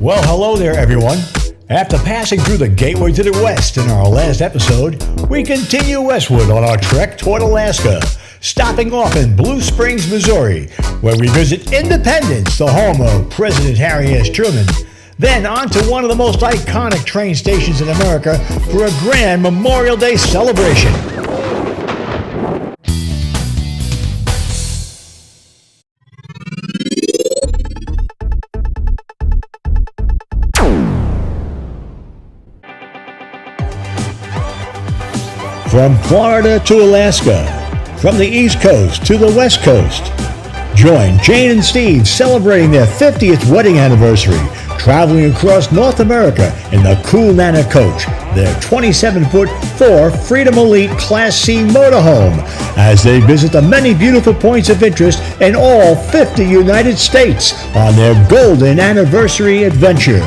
Well, hello there, everyone. After passing through the gateway to the west in our last episode, we continue westward on our trek toward Alaska, stopping off in Blue Springs, Missouri, where we visit Independence, the home of President Harry S. Truman. Then on to one of the most iconic train stations in America for a grand Memorial Day celebration. From Florida to Alaska, from the East Coast to the West Coast, join Jane and Steve celebrating their 50th wedding anniversary, traveling across North America in the Cool Nana Coach, their 27-foot 4 Freedom Elite Class C motorhome, as they visit the many beautiful points of interest in all 50 United States on their golden anniversary adventure.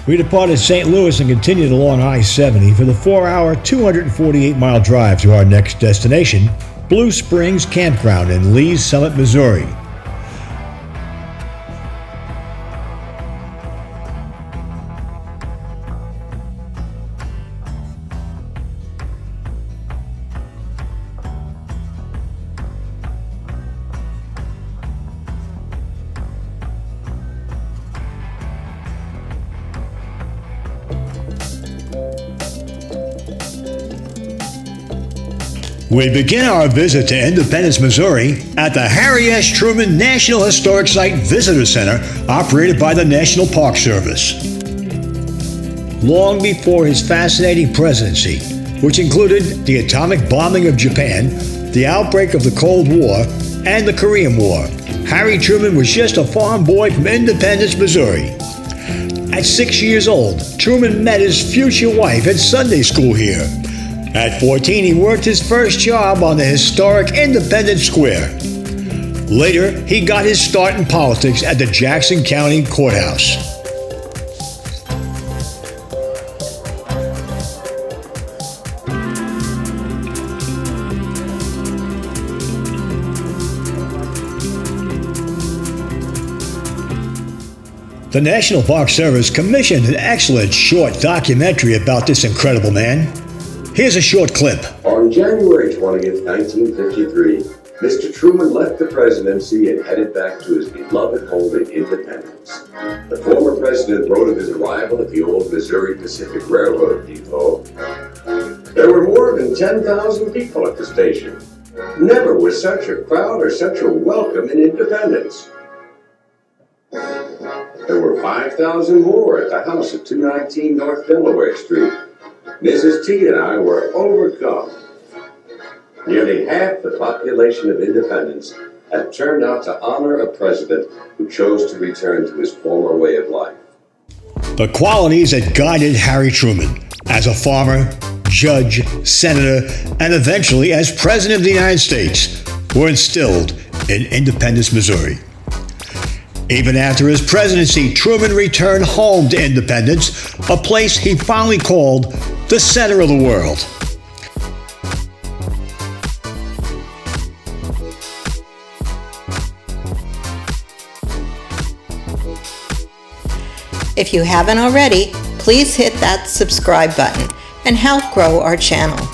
We departed St. Louis and continued along I-70 for the 4-hour, 248-mile drive to our next destination, Blue Springs Campground in Lee's Summit, Missouri. We begin our visit to Independence, Missouri at the Harry S. Truman National Historic Site Visitor Center operated by the National Park Service. Long before his fascinating presidency, which included the atomic bombing of Japan, the outbreak of the Cold War, and the Korean War, Harry Truman was just a farm boy from Independence, Missouri. At 6 years old, Truman met his future wife at Sunday school here. At 14, he worked his first job on the historic Independence Square. Later, he got his start in politics at the Jackson County Courthouse. The National Park Service commissioned an excellent short documentary about this incredible man. Here's a short clip. On January 20th, 1953, Mr. Truman left the presidency and headed back to his beloved home in Independence. The former president wrote of his arrival at the old Missouri Pacific Railroad depot. There were more than 10,000 people at the station. Never was such a crowd or such a welcome in Independence. There were 5,000 more at the house at 219 North Delaware Street. Mrs. T and I were overcome. Nearly half the population of Independence had turned out to honor a president who chose to return to his former way of life. The qualities that guided Harry Truman as a farmer, judge, senator, and eventually as President of the United States were instilled in Independence, Missouri. Even after his presidency, Truman returned home to Independence, a place he fondly called the center of the world. If you haven't already, please hit that subscribe button and help grow our channel.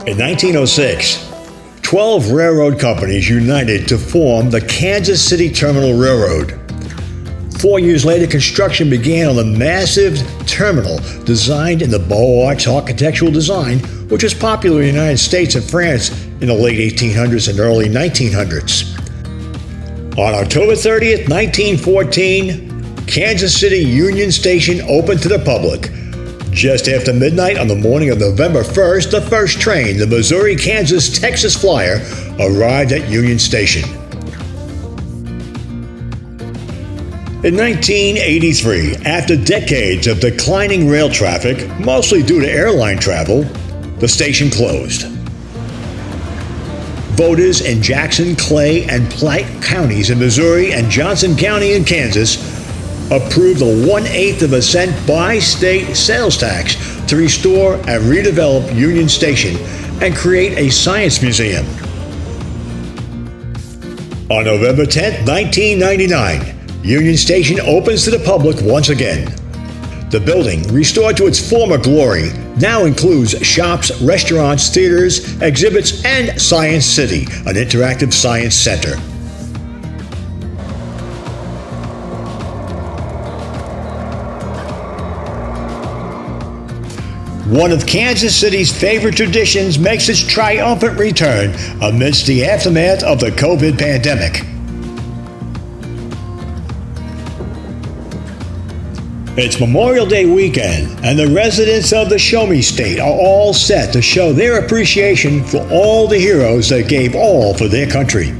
In 1906, 12 railroad companies united to form the Kansas City Terminal Railroad. 4 years later, construction began on the massive terminal designed in the Beaux Arts architectural design, which was popular in the United States and France in the late 1800s and early 1900s. On October 30th, 1914, Kansas City Union Station opened to the public. Just after midnight on the morning of November 1st, the first train, the Missouri-Kansas-Texas Flyer, arrived at Union Station. In 1983, after decades of declining rail traffic, mostly due to airline travel, the station closed. Voters in Jackson, Clay, and Platte counties in Missouri and Johnson County in Kansas approved a 1/8 cent by-state sales tax to restore and redevelop Union Station and create a science museum. On November 10, 1999, Union Station opens to the public once again. The building, restored to its former glory, now includes shops, restaurants, theaters, exhibits, and Science City, an interactive science center. One of Kansas City's favorite traditions makes its triumphant return amidst the aftermath of the COVID pandemic. It's Memorial Day weekend, and the residents of the Show Me State are all set to show their appreciation for all the heroes that gave all for their country.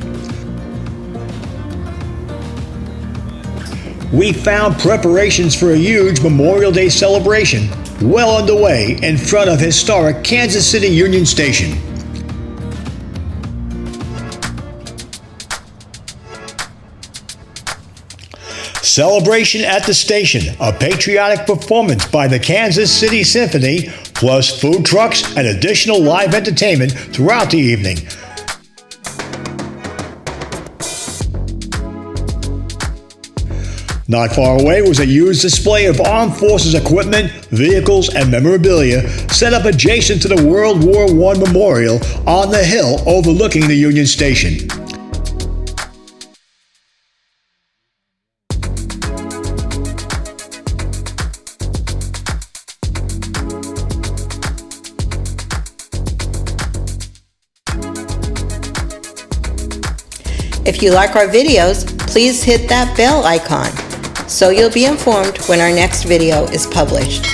We found preparations for a huge Memorial Day celebration well underway in front of historic Kansas City Union Station. Celebration at the Station, a patriotic performance by the Kansas City Symphony, plus food trucks and additional live entertainment throughout the evening. Not far away was a huge display of armed forces equipment, vehicles, and memorabilia set up adjacent to the World War I Memorial on the hill overlooking the Union Station. If you like our videos, please hit that bell icon so you'll be informed when our next video is published.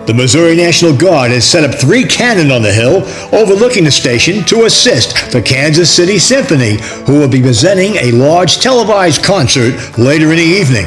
The Missouri National Guard has set up 3 cannon on the hill overlooking the station to assist the Kansas City Symphony, who will be presenting a large televised concert later in the evening.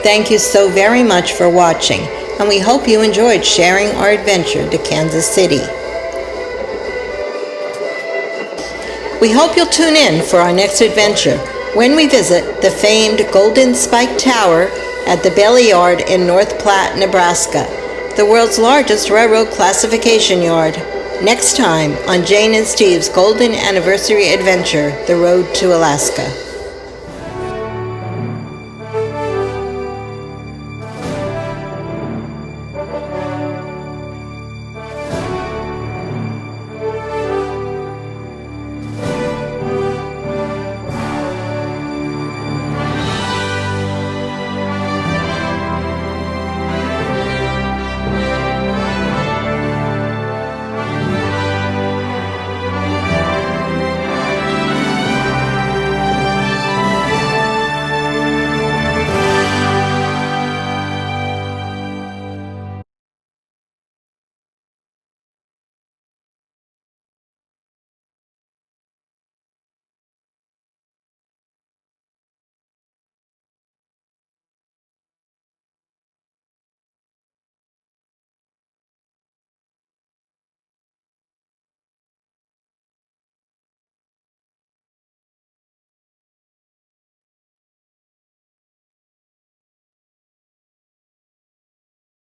Thank you so very much for watching, and we hope you enjoyed sharing our adventure to Kansas City. We hope you'll tune in for our next adventure when we visit the famed Golden Spike Tower at the Bailey Yard in North Platte, Nebraska, the world's largest railroad classification yard. Next time on Jane and Steve's Golden Anniversary Adventure, The Road to Alaska.